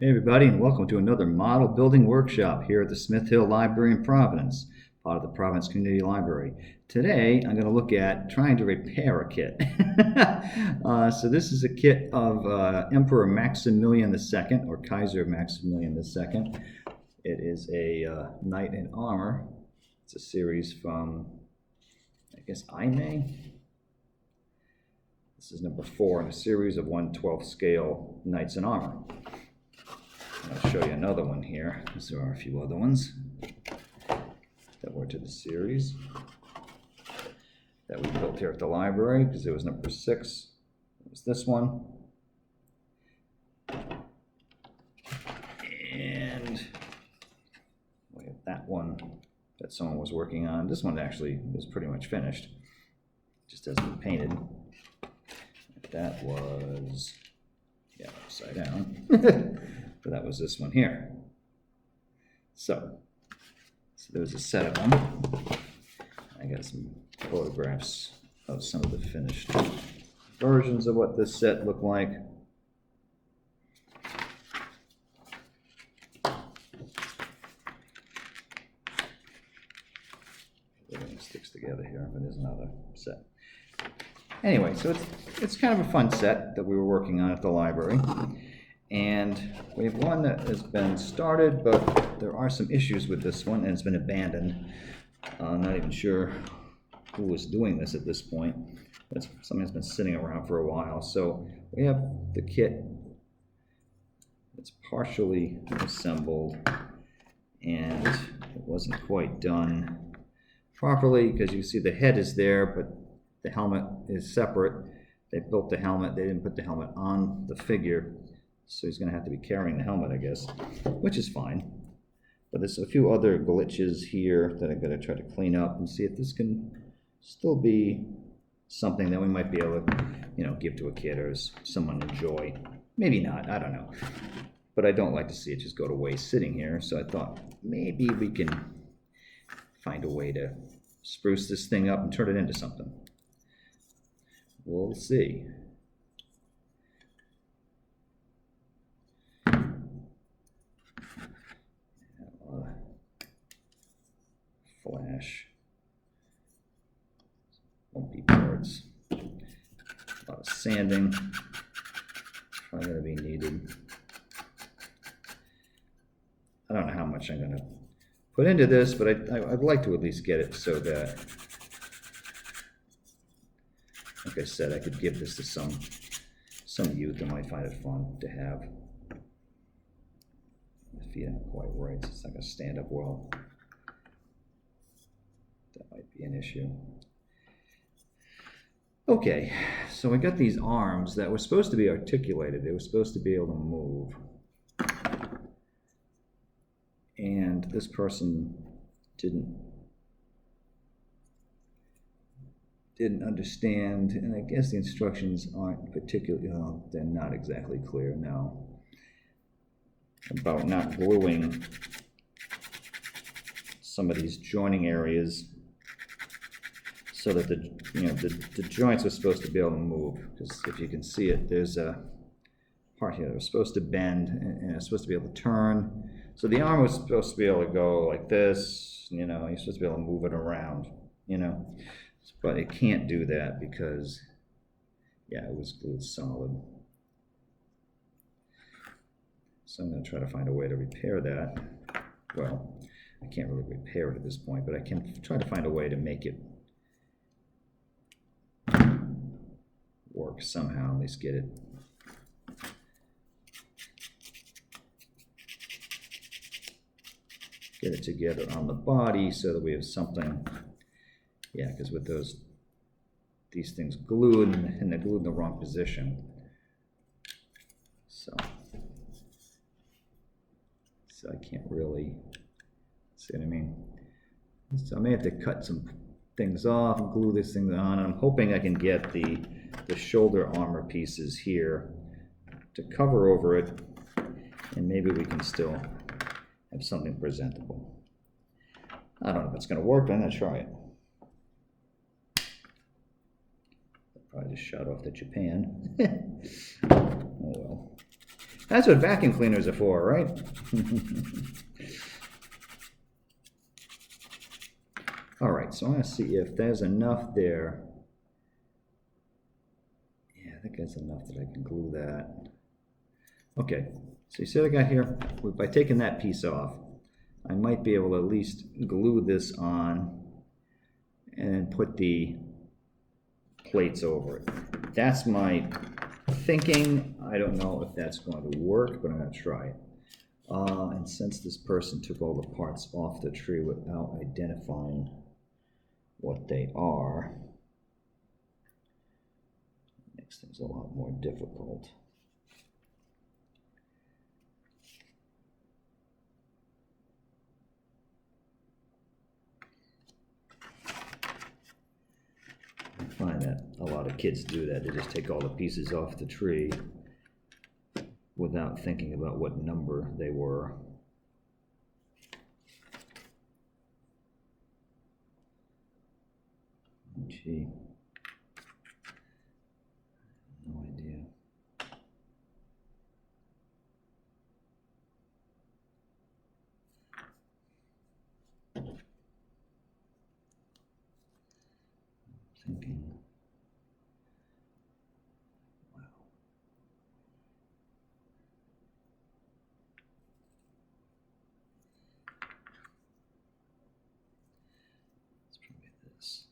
Hey everybody, and welcome to another model building workshop here at the Smith Hill Library in Providence, part of the Providence Community Library. Today I'm going to look at trying to repair a kit. So this is a kit of Emperor Maximilian II, or Kaiser Maximilian II. It is a knight in armor. It's a series from, I guess, May. This is number 4 in a series of 1/12 scale knights in armor. I'll show you another one here, because there are a few other ones that were to the series that we built here at the library, because there was number 6. It was this one. And we have that one that someone was working on. This one actually is pretty much finished. Just hasn't been painted. That was, yeah, upside down. But that was this one here. So there's a set of them. I got some photographs of some of the finished versions of what this set looked like. Everything sticks together here, but there's another set. Anyway, so it's kind of a fun set that we were working on at the library. And we have one that has been started, but there are some issues with this one, and it's been abandoned. I'm not even sure who was doing this at this point. But something that's been sitting around for a while. So we have the kit that's partially assembled, and it wasn't quite done properly, because you see the head is there, but the helmet is separate. They built the helmet, they didn't put the helmet on the figure. So he's going to have to be carrying the helmet, I guess, which is fine. But there's a few other glitches here that I'm going to try to clean up and see if this can still be something that we might be able to, give to a kid or someone enjoy. Maybe not, I don't know. But I don't like to see it just go to waste sitting here, so I thought maybe we can find a way to spruce this thing up and turn it into something. We'll see. Flash, bumpy parts, a lot of sanding, probably going to be needed. I don't know how much I'm going to put into this, but I'd like to at least get it so that, like I said, I could give this to some youth that might find it fun to have. The feet aren't quite right, so it's not going to stand up well. That might be an issue. Okay, so we got these arms that were supposed to be articulated. They were supposed to be able to move. And this person didn't understand, and I guess the instructions aren't particularly, they're not exactly clear now, about not gluing some of these joining areas so that the joints are supposed to be able to move. Because if you can see it, there's a part here that was supposed to bend and it's supposed to be able to turn. So the arm was supposed to be able to go like this, you're supposed to be able to move it around, but it can't do that because, yeah, it was glued solid. So I'm going to try to find a way to repair that. Well, I can't really repair it at this point, but I can try to find a way to make it work somehow, at least get it together on the body so that we have something. Yeah, because with these things glued, and they're glued in the wrong position. So I can't really, see what I mean? So I may have to cut some things off and glue this thing on. And I'm hoping I can get the shoulder armor pieces here to cover over it, and maybe we can still have something presentable. I don't know if it's going to work, but I'm going to try it. Probably just shot off the Japan. Oh well. That's what vacuum cleaners are for, right? All right, so I want to see if there's enough there. Yeah, I think that's enough that I can glue that. Okay, so you see what I got here? By taking that piece off, I might be able to at least glue this on and then put the plates over it. That's my thinking. I don't know if that's going to work, but I'm going to try it. And since this person took all the parts off the tree without identifying what they are, it makes things a lot more difficult. I find that a lot of kids do that. They just take all the pieces off the tree without thinking about what number they were. Gee, no idea. Thinking. Wow. Let's try this.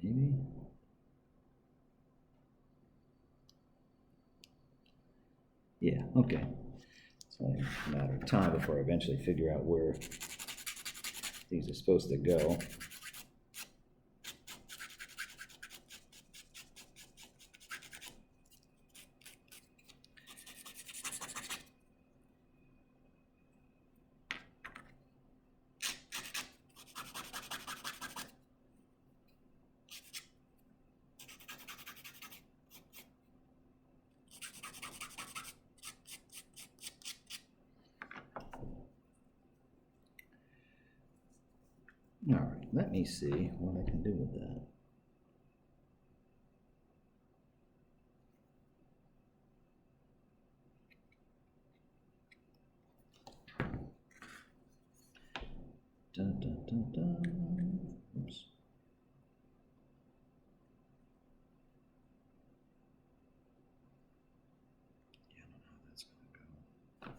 Maybe. Yeah, okay. It's only a matter of time before I eventually figure out where these are supposed to go. All right, let me see what I can do with that. Dun, dun, dun, dun. Oops. Yeah, I don't know how that's going to go.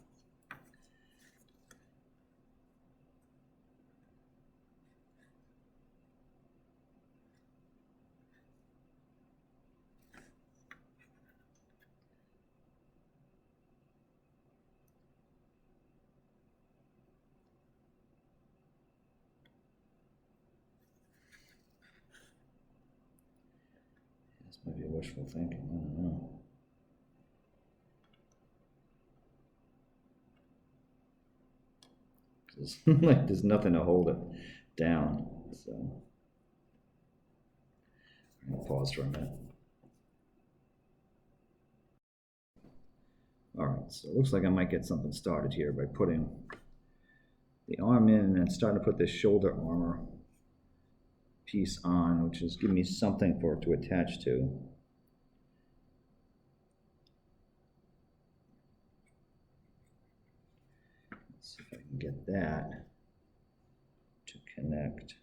This might be wishful thinking, I don't know. Like there's nothing to hold it down, so I'm gonna pause for a minute. All right, so it looks like I might get something started here by putting the arm in and then starting to put this shoulder armor piece on, which is giving me something for it to attach to. Let's see if I can get that to connect.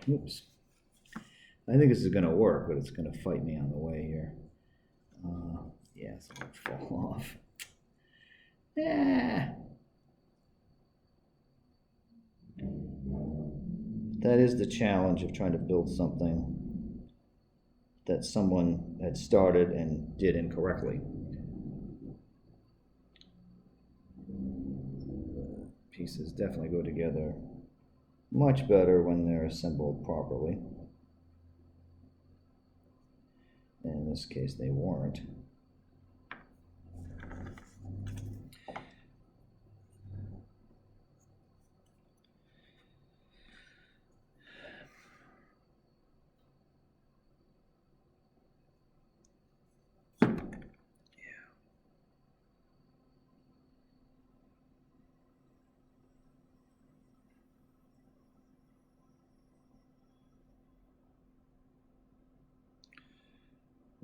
Oops. I think this is going to work, but it's going to fight me on the way here. Yeah, it's going to fall off. Yeah. That is the challenge of trying to build something that someone had started and did incorrectly. Pieces definitely go together much better when they're assembled properly. And in this case, they weren't.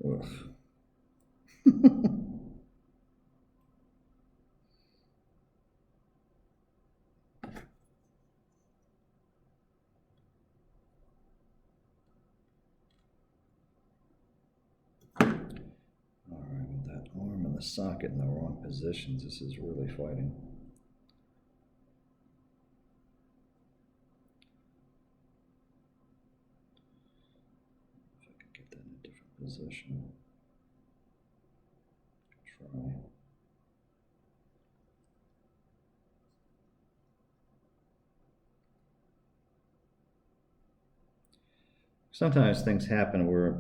Ugh. Alright, with that arm and the socket in the wrong positions, this is really fighting. If I could get that in a different position. Try. Sometimes things happen where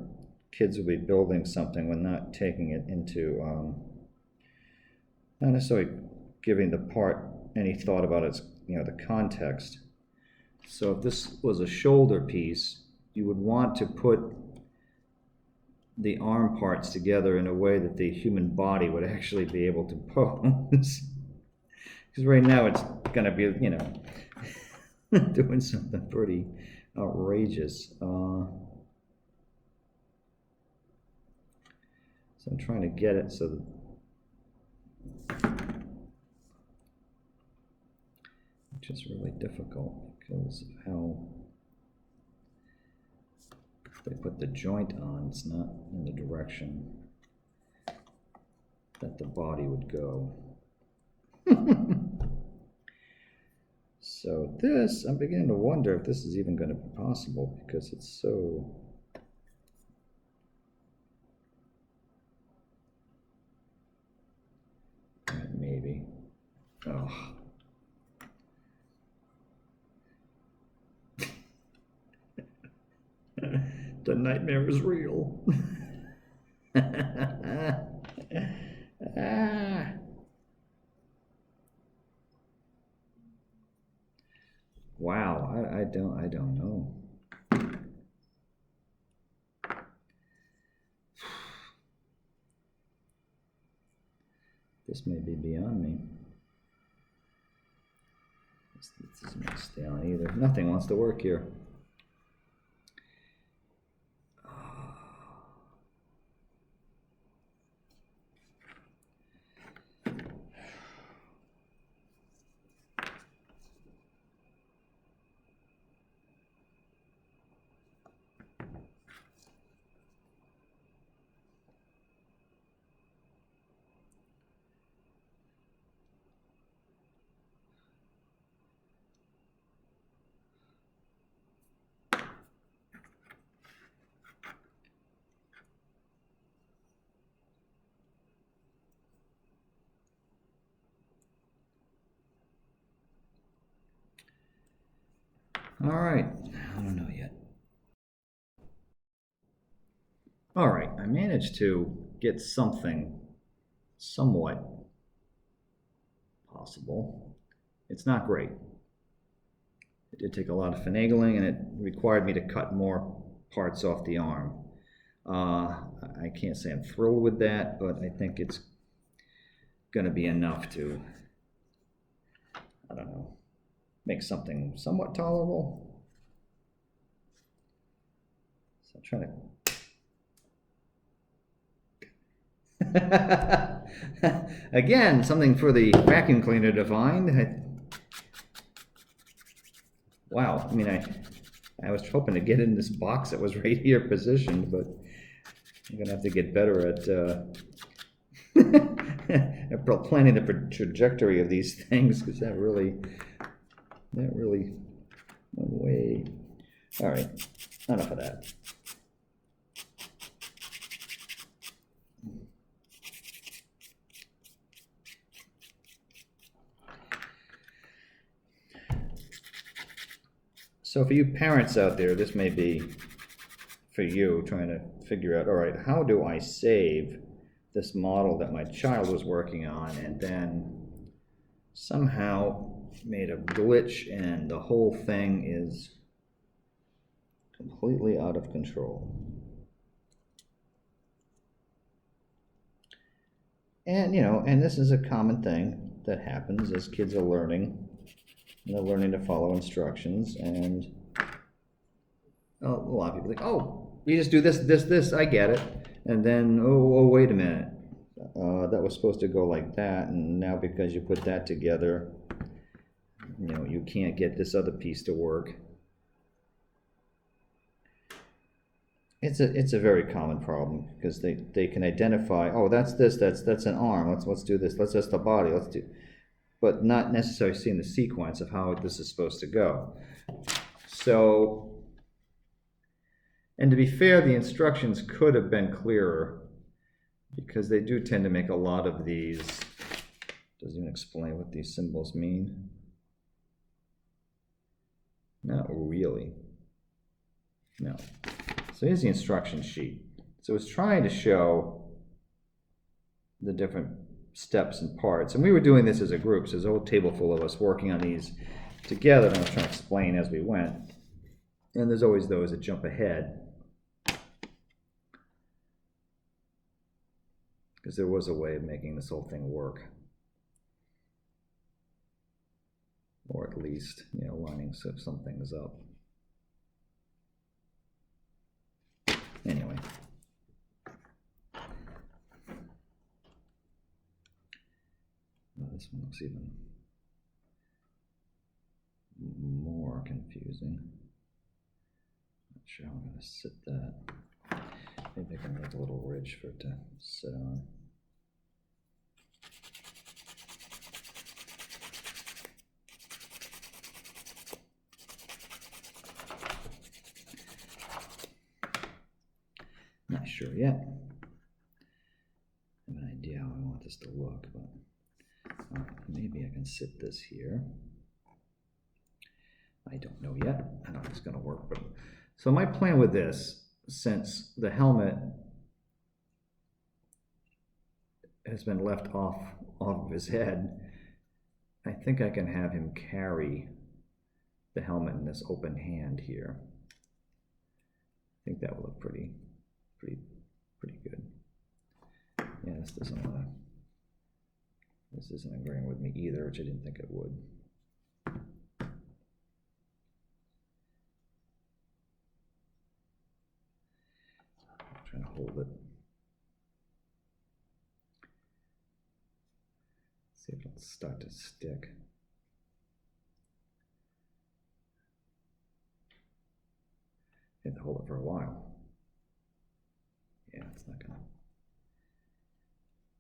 kids will be building something when not taking it into, not necessarily giving the part any thought about its, the context. So if this was a shoulder piece, you would want to put the arm parts together in a way that the human body would actually be able to pose. Because right now it's going to be, doing something pretty outrageous. So I'm trying to get it so that which is really difficult because of how they put the joint on. It's not in the direction that the body would go. So this, I'm beginning to wonder if this is even going to be possible because it's so... Maybe. Oh. The nightmare is real. Ah. Wow, I don't know. This may be beyond me. This doesn't stay on either. Nothing wants to work here. All right, I don't know yet. All right, I managed to get something somewhat possible. It's not great. It did take a lot of finagling and it required me to cut more parts off the arm. I can't say I'm thrilled with that, but I think it's going to be enough to, I don't know, make something somewhat tolerable. So I'm trying to... Again, something for the vacuum cleaner to find. Wow, I mean, I was hoping to get in this box that was right here positioned, but I'm going to have to get better at planning the trajectory of these things, because that really went way. All right, enough of that. So for you parents out there, this may be for you trying to figure out, all right, how do I save this model that my child was working on and then somehow made a glitch and the whole thing is completely out of control. And, and this is a common thing that happens as kids are learning. And they're learning to follow instructions, and a lot of people think, oh, you just do this, I get it. And then, oh, wait a minute. That was supposed to go like that, and now because you put that together, you know, you can't get this other piece to work. It's a very common problem because they can identify, oh, that's this, that's an arm. Let's do this. That's the body. Let's do, but not necessarily seeing the sequence of how this is supposed to go. So, and to be fair, the instructions could have been clearer because they do tend to make a lot of these. Doesn't even explain what these symbols mean. Not really. No. So here's the instruction sheet. So it's trying to show the different steps and parts. And we were doing this as a group, so there's a whole table full of us working on these together, and I was trying to explain as we went. And there's always those that jump ahead, because there was a way of making this whole thing work. Or at least, you know, lining some things up. Anyway. Well, this one looks even more confusing. Not sure how I'm going to sit that. Maybe I can make a little ridge for it to sit on. Not sure yet. I have an idea how I want this to look, but maybe I can sit this here. I don't know yet. I don't know if it's going to work. But so my plan with this, since the helmet has been left off of his head, I think I can have him carry the helmet in this open hand here. I think that will look pretty good. Yeah, this isn't agreeing with me either, which I didn't think it would. I'm trying to hold it. See if it'll start to stick. I have to hold it for a while. Yeah, it's not gonna.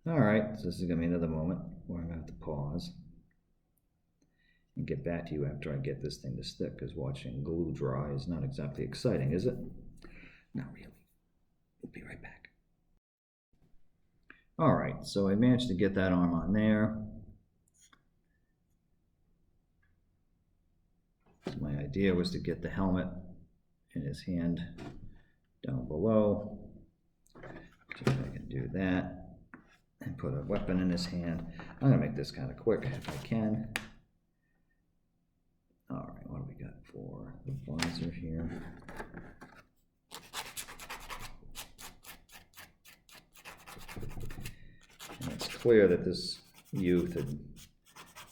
All right, so this is gonna be another moment where I'm gonna have to pause and get back to you after I get this thing to stick, because watching glue dry is not exactly exciting, is it? Not really. We'll be right back. All right, so I managed to get that arm on there. So my idea was to get the helmet in his hand down below. See if I can do that and put a weapon in his hand. I'm gonna make this kind of quick if I can. All right, what do we got for the visor here? And it's clear that this youth had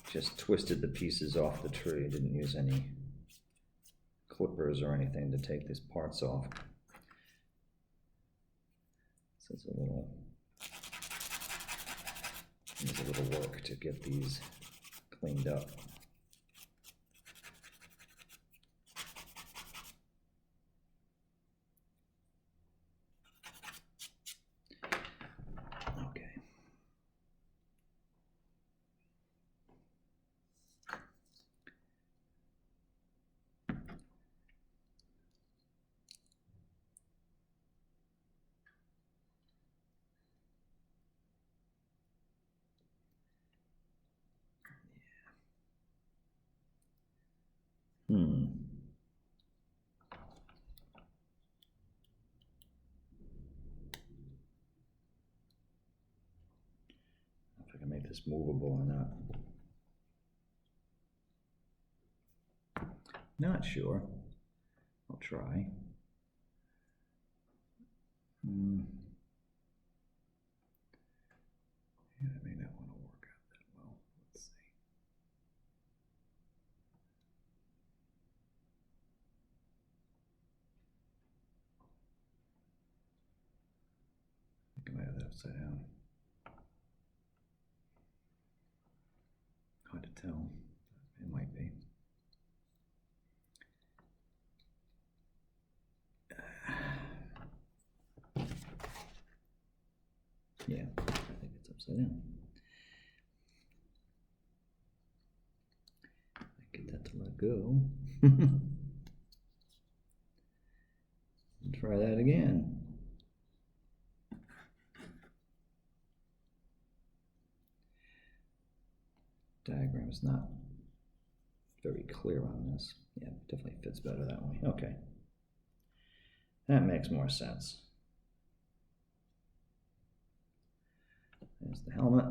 just twisted the pieces off the tree, didn't use any clippers or anything to take these parts off. So it's there's a little work to get these cleaned up. Okay. If I can make this movable or not. Not sure. I'll try. Yeah, I may not want to work out that well. Let's see. that upside down. Hard to tell. It might be. Yeah, I think it's upside down. Get that to let go. Try that again. Diagram is not very clear on this. Yeah, definitely fits better that way. Okay. That makes more sense. There's the helmet.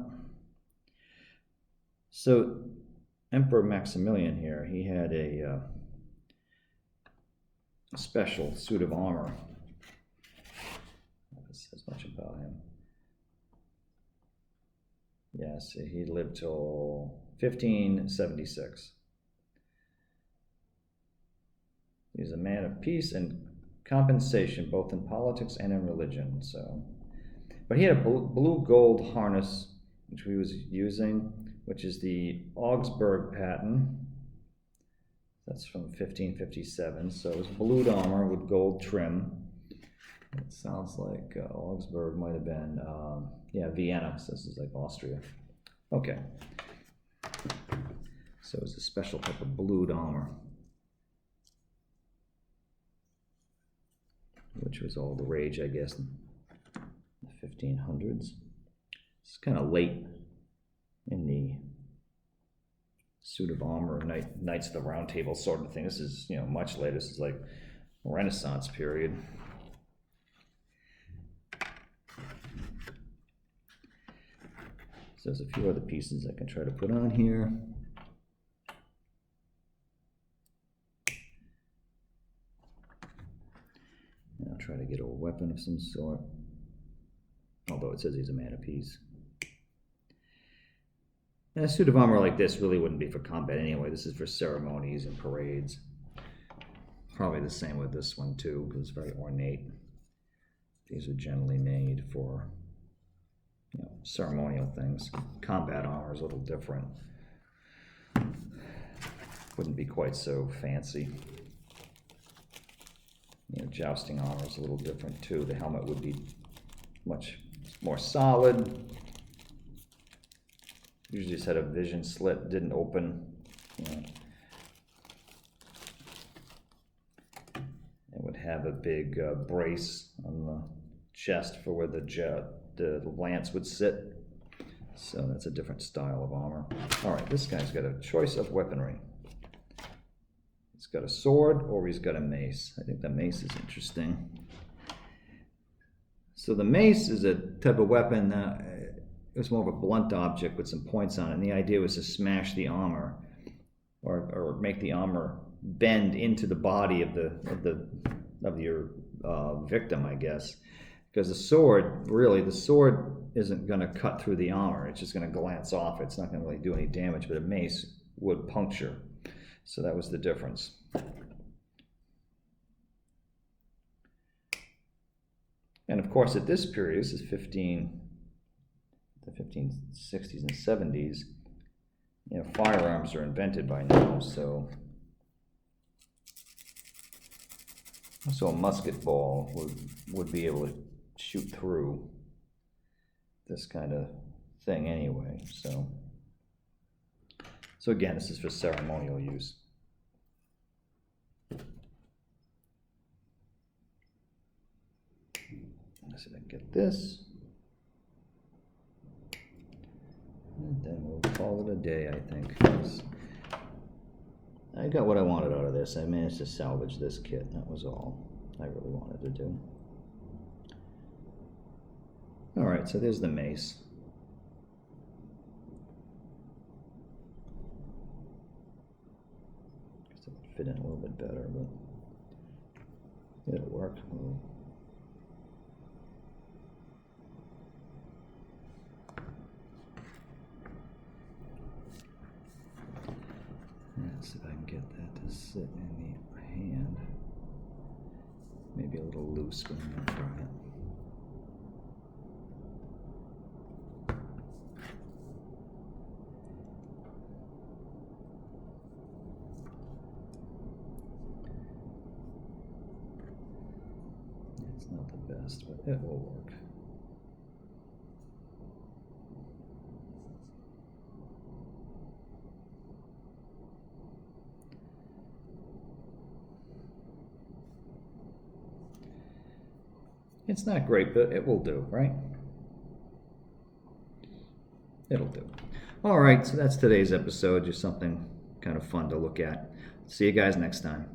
So Emperor Maximilian here, he had a special suit of armor. That says much about him. Yes, he lived till 1576. He's a man of peace and compensation, both in politics and in religion. So, but he had a blue gold harness, which he was using, which is the Augsburg patent. That's from 1557. So it was blued armor with gold trim. It sounds like Augsburg might have been, yeah, Vienna. So this is like Austria. Okay. So it's a special type of blued armor, which was all the rage, I guess, in the 1500s. It's kind of late in the suit of armor, Knights of the Round Table sort of thing. This is, you know, much later. This is like Renaissance period. So there's a few other pieces I can try to put on here. And I'll try to get a weapon of some sort, although it says he's a man of peace. And a suit of armor like this really wouldn't be for combat anyway. This is for ceremonies and parades. Probably the same with this one too, because it's very ornate. These are generally made for, you know, ceremonial things. Combat armor is a little different. Wouldn't be quite so fancy. You know, jousting armor is a little different too. The helmet would be much more solid. Usually just had a vision slit, didn't open. You know. It would have a big brace on the chest for where the lance would sit. So that's a different style of armor. All right, this guy's got a choice of weaponry. He's got a sword or he's got a mace. I think the mace is interesting. So the mace is a type of weapon that it was more of a blunt object with some points on it. And the idea was to smash the armor or make the armor bend into the body of your victim, I guess. Because the sword isn't going to cut through the armor. It's just going to glance off. It's not going to really do any damage, but a mace would puncture. So that was the difference. And of course, at this period, this is the 1560s and 70s, you know, firearms are invented by now, so a musket ball would be able to shoot through this kind of thing anyway. So again, this is for ceremonial use. Let's see if I can get this. And then we'll call it a day, I think. I got what I wanted out of this. I managed to salvage this kit. That was all I really wanted to do. All right, so there's the mace. Guess it would fit in a little bit better, but it'll work. Let's see if I can get that to sit in the hand. Maybe a little loose, but I'm going to try it. It's not the best, but it will work. It's not great, but it will do, right? It'll do. All right, so that's today's episode, just something kind of fun to look at. See you guys next time.